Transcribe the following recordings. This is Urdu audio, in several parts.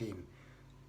3,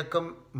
1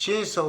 600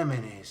MNAs।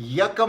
1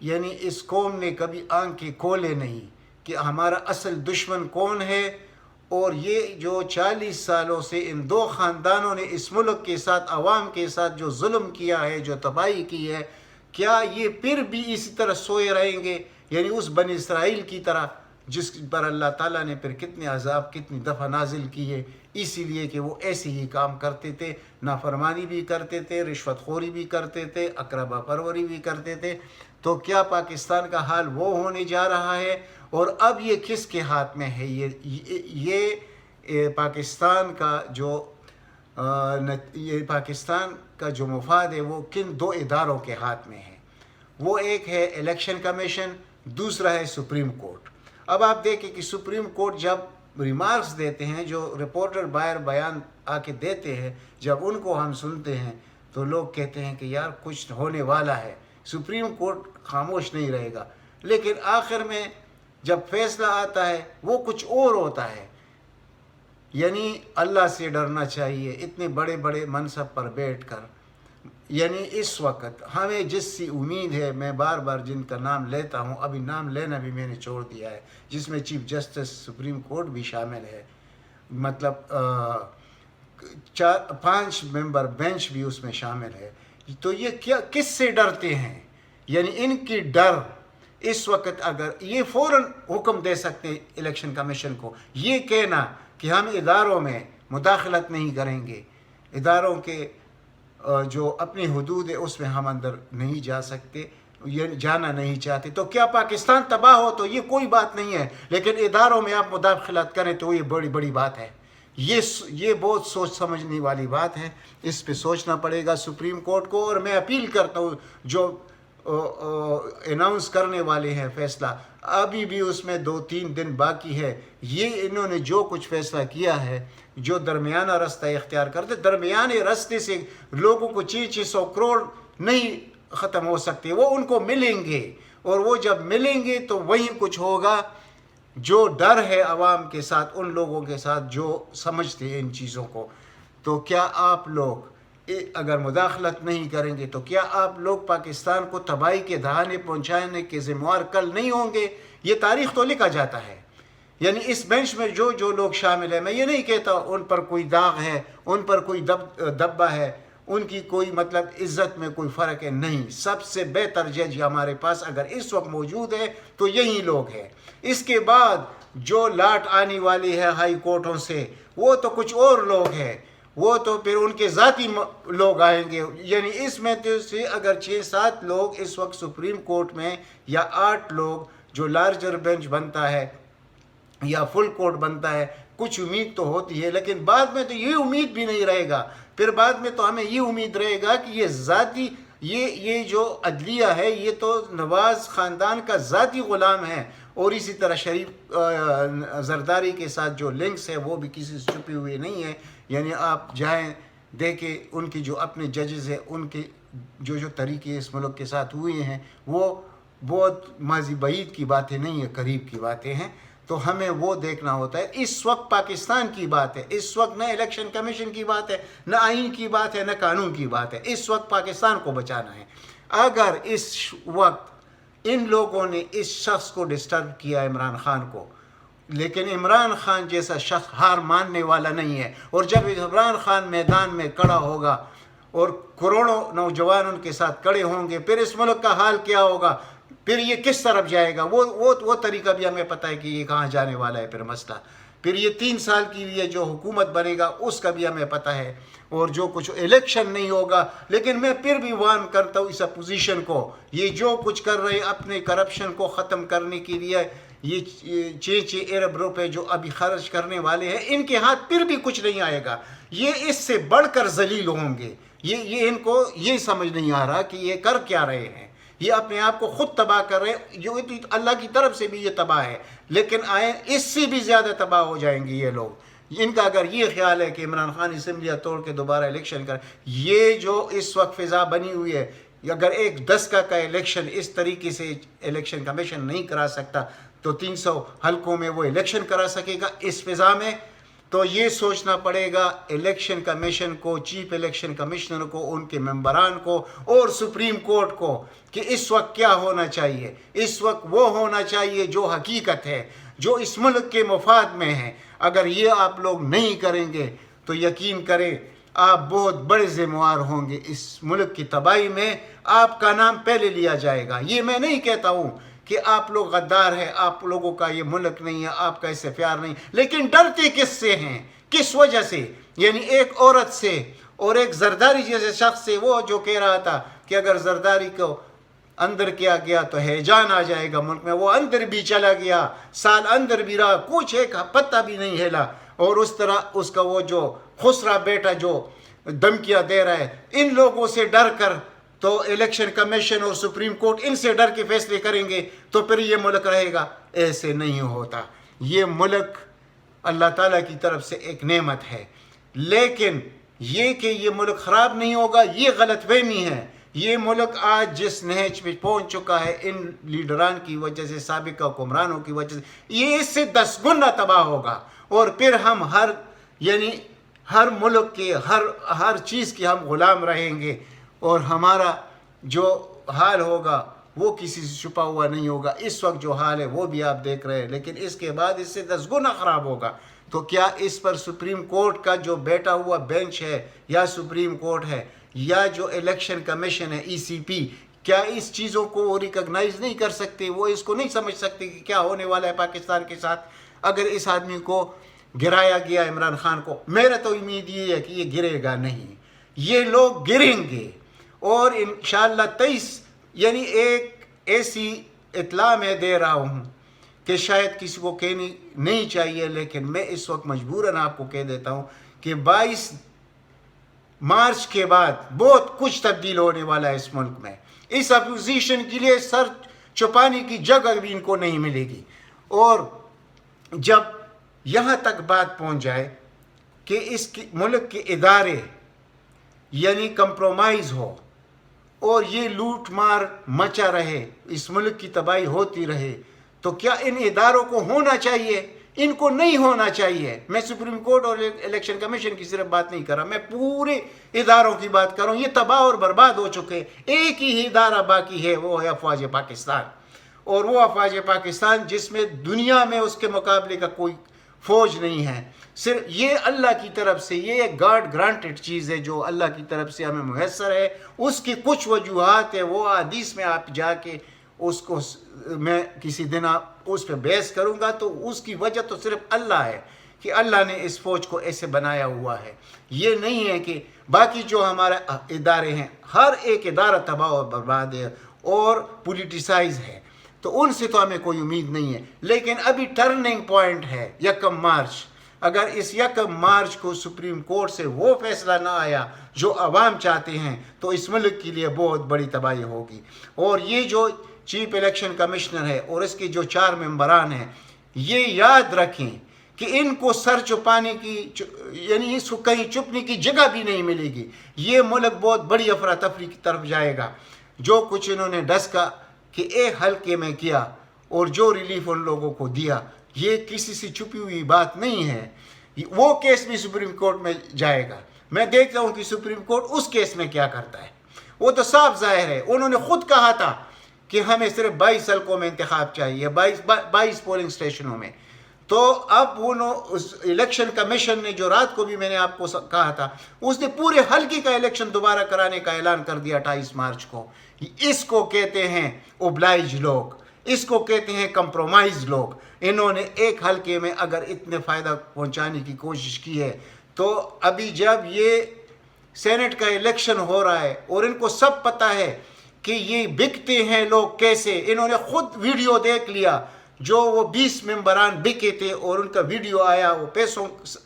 یعنی اس قوم نے کبھی آنکھیں کھولے نہیں کہ ہمارا اصل دشمن کون ہے، اور یہ جو 40 سالوں سے ان دو خاندانوں نے اس ملک کے ساتھ، عوام کے ساتھ جو ظلم کیا ہے، جو تباہی کی ہے، کیا یہ پھر بھی اسی طرح سوئے رہیں گے؟ یعنی اس بنی اسرائیل کی طرح جس پر اللہ تعالیٰ نے پھر کتنے عذاب کتنی دفعہ نازل کیے، اسی لیے کہ وہ ایسے ہی کام کرتے تھے، نافرمانی بھی کرتے تھے، رشوت خوری بھی کرتے تھے، اقربا پروری بھی کرتے تھے۔ تو کیا پاکستان کا حال وہ ہونے جا رہا ہے؟ اور اب یہ کس کے ہاتھ میں ہے؟ یہ پاکستان کا جو مفاد ہے وہ کن دو اداروں کے ہاتھ میں ہے؟ وہ ایک ہے الیکشن کمیشن، دوسرا ہے سپریم کورٹ۔ اب آپ دیکھیں کہ سپریم کورٹ جب ریمارکس دیتے ہیں، جو رپورٹر باہر بیان آ کے دیتے ہیں، جب ان کو ہم سنتے ہیں تو لوگ کہتے ہیں کہ یار کچھ ہونے والا ہے، سپریم کورٹ خاموش نہیں رہے گا۔ لیکن آخر میں جب فیصلہ آتا ہے وہ کچھ اور ہوتا ہے۔ یعنی اللہ سے ڈرنا چاہیے اتنے بڑے بڑے منصب پر بیٹھ کر۔ یعنی اس وقت ہمیں جس سی امید ہے، میں بار بار جن کا نام لیتا ہوں، ابھی نام لینا بھی میں نے چھوڑ دیا ہے، جس میں چیف جسٹس سپریم کورٹ بھی شامل ہے، مطلب 5 ممبر بینچ بھی اس میں شامل ہے۔ تو یہ کس سے ڈرتے ہیں؟ یعنی ان کی ڈر اس وقت، اگر یہ فوراً حکم دے سکتے ہیں الیکشن کمیشن کو، یہ کہنا کہ ہم اداروں میں مداخلت نہیں کریں گے، اداروں کے جو اپنی حدود ہے اس میں ہم اندر نہیں جا سکتے، یہ جانا نہیں چاہتے، تو کیا پاکستان تباہ ہو تو یہ کوئی بات نہیں ہے، لیکن اداروں میں آپ مداخلت کریں تو یہ بڑی بڑی بات ہے۔ یہ بہت سوچ سمجھنے والی بات ہے، اس پہ سوچنا پڑے گا سپریم کورٹ کو۔ اور میں اپیل کرتا ہوں جو اناؤنس کرنے والے ہیں فیصلہ، ابھی بھی اس میں 2-3 دن باقی ہے، یہ انہوں نے جو کچھ فیصلہ کیا ہے، جو درمیانہ رستہ اختیار کرتے، درمیانے رستے سے لوگوں کو 600 کروڑ نہیں ختم ہو سکتے، وہ ان کو ملیں گے، اور وہ جب ملیں گے تو وہی کچھ ہوگا۔ جو ڈر ہے عوام کے ساتھ، ان لوگوں کے ساتھ جو سمجھتے ہیں ان چیزوں کو، تو کیا آپ لوگ اگر مداخلت نہیں کریں گے تو کیا آپ لوگ پاکستان کو تباہی کے دہانے پہنچانے کے ذمہ وار کل نہیں ہوں گے؟ یہ تاریخ تو لکھا جاتا ہے۔ یعنی اس بینچ میں جو لوگ شامل ہیں، میں یہ نہیں کہتا ان پر کوئی داغ ہے، ان پر کوئی دبا ہے، ان کی کوئی مطلب عزت میں کوئی فرق ہے، نہیں، سب سے بہتر جج ہمارے پاس اگر اس وقت موجود ہے تو یہی لوگ ہیں۔ اس کے بعد جو لاٹ آنے والی ہے ہائی کورٹوں سے، وہ تو کچھ اور لوگ ہیں، وہ تو پھر ان کے ذاتی لوگ آئیں گے۔ یعنی اس میں تو سے اگر 6-7 لوگ اس وقت سپریم کورٹ میں، یا 8 لوگ جو لارجر بینچ بنتا ہے یا فل کورٹ بنتا ہے، کچھ امید تو ہوتی ہے، لیکن بعد میں تو یہ امید بھی نہیں رہے گا۔ پھر بعد میں تو ہمیں یہ امید رہے گا کہ یہ جو عدلیہ ہے یہ تو نواز خاندان کا ذاتی غلام ہے، اور اسی طرح شریف زرداری کے ساتھ جو لنکس ہے وہ بھی کسی سے چھپے ہوئے نہیں ہے۔ یعنی آپ جائیں دیکھیں ان کی جو اپنے ججز ہیں، ان کے جو طریقے اس ملک کے ساتھ ہوئے ہیں، وہ بہت ماضی بعید کی باتیں نہیں ہیں، قریب کی باتیں ہیں۔ تو ہمیں وہ دیکھنا ہوتا ہے۔ اس وقت پاکستان کی بات ہے، اس وقت نہ الیکشن کمیشن کی بات ہے، نہ آئین کی بات ہے، نہ قانون کی بات ہے، اس وقت پاکستان کو بچانا ہے۔ اگر اس وقت ان لوگوں نے اس شخص کو ڈسٹرب کیا، عمران خان کو، لیکن عمران خان جیسا شخص ہار ماننے والا نہیں ہے، اور جب عمران خان میدان میں کھڑا ہوگا اور کروڑوں نوجوان ان کے ساتھ کھڑے ہوں گے، پھر اس ملک کا حال کیا ہوگا؟ پھر یہ کس طرف جائے گا؟ وہ طریقہ بھی ہمیں پتہ ہے کہ یہ کہاں جانے والا ہے پھر مسئلہ۔ پھر یہ 3 سال کے لیے جو حکومت بنے گا اس کا بھی ہمیں پتہ ہے، اور جو کچھ الیکشن نہیں ہوگا۔ لیکن میں پھر بھی وارن کرتا ہوں اس اپوزیشن کو، یہ جو کچھ کر رہے اپنے کرپشن کو ختم کرنے کے لیے، یہ 6 ارب روپے جو ابھی خرچ کرنے والے ہیں، ان کے ہاتھ پھر بھی کچھ نہیں آئے گا، یہ اس سے بڑھ کر ذلیل ہوں گے۔ یہ ان کو یہ سمجھ نہیں آ رہا کہ یہ کر کیا رہے ہیں، یہ اپنے آپ کو خود تباہ کر رہے ہیں، جو اللہ کی طرف سے بھی یہ تباہ ہے، لیکن اس سے بھی زیادہ تباہ ہو جائیں گے یہ لوگ۔ ان کا اگر یہ خیال ہے کہ عمران خان اسمبلیاں توڑ کے دوبارہ الیکشن کریں، یہ جو اس وقت فضا بنی ہوئی ہے، اگر ایک 10 کا الیکشن اس طریقے سے الیکشن کمیشن نہیں کرا سکتا تو 300 حلقوں میں وہ الیکشن کرا سکے گا اس فضا میں؟ تو یہ سوچنا پڑے گا الیکشن کمیشن کو، چیف الیکشن کمشنر کو، ان کے ممبران کو اور سپریم کورٹ کو کہ اس وقت کیا ہونا چاہیے۔ اس وقت وہ ہونا چاہیے جو حقیقت ہے، جو اس ملک کے مفاد میں ہے۔ اگر یہ آپ لوگ نہیں کریں گے تو یقین کریں آپ بہت بڑے ذمہ دار ہوں گے۔ اس ملک کی تباہی میں آپ کا نام پہلے لیا جائے گا۔ یہ میں نہیں کہتا ہوں کہ آپ لوگ غدار ہیں، آپ لوگوں کا یہ ملک نہیں ہے، آپ کا اس سے پیار نہیں، لیکن ڈرتے کس سے ہیں، کس وجہ سے؟ یعنی ایک عورت سے اور ایک زرداری جیسے شخص سے، وہ جو کہہ رہا تھا کہ اگر زرداری کو اندر کیا گیا تو ہیجان آ جائے گا ملک میں، وہ اندر بھی چلا گیا، سال اندر بھی رہا، کچھ ایک پتہ بھی نہیں ہلا، اور اس طرح اس کا وہ جو خسرا بیٹا جو دھمکیاں دے رہا ہے، ان لوگوں سے ڈر کر تو الیکشن کمیشن اور سپریم کورٹ ان سے ڈر کے فیصلے کریں گے تو پھر یہ ملک رہے گا؟ ایسے نہیں ہوتا۔ یہ ملک اللہ تعالیٰ کی طرف سے ایک نعمت ہے، لیکن یہ کہ یہ ملک خراب نہیں ہوگا، یہ غلط فہمی ہے۔ یہ ملک آج جس نہج پہ پہنچ چکا ہے ان لیڈران کی وجہ سے، سابقہ حکمرانوں کی وجہ سے، یہ اس سے 10 گنا تباہ ہوگا، اور پھر ہم ہر ملک کے ہر چیز کے ہم غلام رہیں گے، اور ہمارا جو حال ہوگا وہ کسی سے چھپا ہوا نہیں ہوگا۔ اس وقت جو حال ہے وہ بھی آپ دیکھ رہے ہیں، لیکن اس کے بعد اس سے 10 گنا خراب ہوگا۔ تو کیا اس پر سپریم کورٹ کا جو بیٹا ہوا بینچ ہے، یا سپریم کورٹ ہے، یا جو الیکشن کمیشن ہے ECP، کیا اس چیزوں کو وہ ریکگنائز نہیں کر سکتے؟ وہ اس کو نہیں سمجھ سکتے کہ کیا ہونے والا ہے پاکستان کے ساتھ؟ اگر اس آدمی کو گرایا گیا، عمران خان کو، میرا تو امید یہ ہے کہ یہ گرے گا نہیں، یہ لوگ گریں گے۔ اور انشاءاللہ 23 یعنی ایک ایسی اطلاع میں دے رہا ہوں کہ شاید کسی کو کہنی نہیں چاہیے، لیکن میں اس وقت مجبوراً آپ کو کہہ دیتا ہوں کہ 22 مارچ کے بعد بہت کچھ تبدیل ہونے والا ہے اس ملک میں۔ اس اپوزیشن کے لیے سر چھپانے کی جگہ بھی ان کو نہیں ملے گی، اور جب یہاں تک بات پہنچ جائے کہ اس ملک کے ادارے یعنی کمپرومائز ہو اور یہ لوٹ مار مچا رہے، اس ملک کی تباہی ہوتی رہے، تو کیا ان اداروں کو ہونا چاہیے؟ ان کو نہیں ہونا چاہیے۔ میں سپریم کورٹ اور الیکشن کمیشن کی صرف بات نہیں کر رہا، میں پورے اداروں کی بات کر رہا ہوں۔ یہ تباہ اور برباد ہو چکے، ایک ہی ادارہ باقی ہے، وہ ہے افواج پاکستان، اور وہ افواج پاکستان جس میں دنیا میں اس کے مقابلے کا کوئی فوج نہیں ہے۔ صرف یہ اللہ کی طرف سے، یہ ایک گاڈ گرانٹڈ چیز ہے جو اللہ کی طرف سے ہمیں میسر ہے۔ اس کی کچھ وجوہات ہے، وہ حدیث میں آپ جا کے اس کو میں کسی دن اس پہ بحث کروں گا، تو اس کی وجہ تو صرف اللہ ہے کہ اللہ نے اس فوج کو ایسے بنایا ہوا ہے۔ یہ نہیں ہے کہ باقی جو ہمارے ادارے ہیں، ہر ایک ادارہ تباہ و برباد ہے اور پولیٹیسائز ہے، تو ان سے تو ہمیں کوئی امید نہیں ہے۔ لیکن ابھی ٹرننگ پوائنٹ ہے 1 مارچ۔ اگر اس 1 مارچ کو سپریم کورٹ سے وہ فیصلہ نہ آیا جو عوام چاہتے ہیں، تو اس ملک کے لیے بہت بڑی تباہی ہوگی۔ اور یہ جو چیف الیکشن کمشنر ہے اور اس کے جو 4 ممبران ہیں، یہ یاد رکھیں کہ ان کو سر چھپانے کی یعنی اس کو کہیں چھپنے کی جگہ بھی نہیں ملے گی۔ یہ ملک بہت بڑی افراتفری کی طرف جائے گا۔ جو کچھ انہوں نے ڈسکا کہ ایک حلقے میں کیا اور جو ریلیف ان لوگوں کو دیا، یہ کسی سے چھپی ہوئی بات نہیں ہے۔ وہ کیس بھی سپریم کورٹ میں جائے گا۔ میں دیکھتا ہوں کہ سپریم کورٹ اس کیس میں کیا کرتا ہے۔ وہ تو صاف ظاہر ہے، انہوں نے خود کہا تھا کہ ہمیں صرف 22 حلقوں میں انتخاب چاہیے، 22 پولنگ اسٹیشنوں میں۔ تو اب اس الیکشن کمیشن نے جو رات کو بھی میں نے آپ کو کہا تھا، اس نے پورے حلقے کا الیکشن دوبارہ کرانے کا اعلان کر دیا 28 مارچ کو۔ اس کو کہتے ہیں اوبلائج لوگ، اس کو کہتے ہیں کمپرومائز لوگ۔ انہوں نے ایک حلقے میں اگر اتنے فائدہ پہنچانے کی کوشش کی ہے، تو ابھی جب یہ سینٹ کا الیکشن ہو رہا ہے اور ان کو سب پتہ ہے کہ یہ بکتے ہیں لوگ کیسے، انہوں نے خود ویڈیو دیکھ لیا جو وہ 20 ممبران بکے تھے، اور ان کا ویڈیو آیا، وہ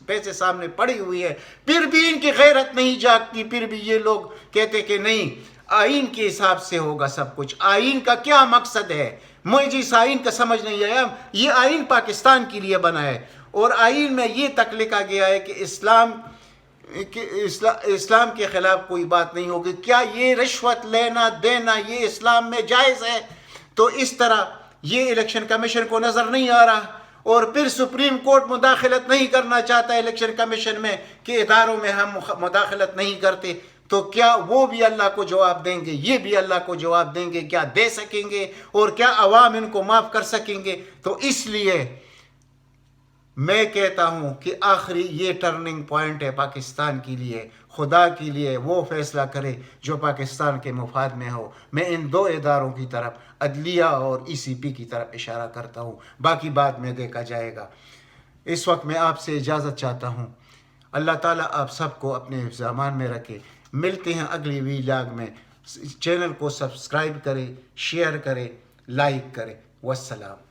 پیسے سامنے پڑی ہوئی ہے، پھر بھی ان کی غیرت نہیں جاگتی، پھر بھی یہ لوگ کہتے کہ نہیں، آئین کے حساب سے ہوگا سب کچھ۔ آئین کا کیا مقصد ہے؟ مجھے اس آئین کا سمجھ نہیں آیا۔ یہ آئین پاکستان کے لیے بنا ہے، اور آئین میں یہ تک لکھا گیا ہے کہ اسلام کے خلاف کوئی بات نہیں ہوگی۔ کیا یہ رشوت لینا دینا یہ اسلام میں جائز ہے؟ تو اس طرح یہ الیکشن کمیشن کو نظر نہیں آ رہا، اور پھر سپریم کورٹ مداخلت نہیں کرنا چاہتا الیکشن کمیشن میں کہ اداروں میں ہم مداخلت نہیں کرتے، تو کیا وہ بھی اللہ کو جواب دیں گے، یہ بھی اللہ کو جواب دیں گے؟ کیا دے سکیں گے؟ اور کیا عوام ان کو معاف کر سکیں گے؟ تو اس لیے میں کہتا ہوں کہ آخری یہ ٹرننگ پوائنٹ ہے پاکستان کے لیے، خدا کے لیے وہ فیصلہ کرے جو پاکستان کے مفاد میں ہو۔ میں ان دو اداروں کی طرف، عدلیہ اور ای سی پی کی طرف اشارہ کرتا ہوں، باقی بعد میں دیکھا جائے گا۔ اس وقت میں آپ سے اجازت چاہتا ہوں۔ اللہ تعالیٰ آپ سب کو اپنے زمان میں رکھے۔ ملتے ہیں اگلی ویلاگ میں۔ چینل کو سبسکرائب کرے، شیئر کرے، لائک کرے۔ والسلام۔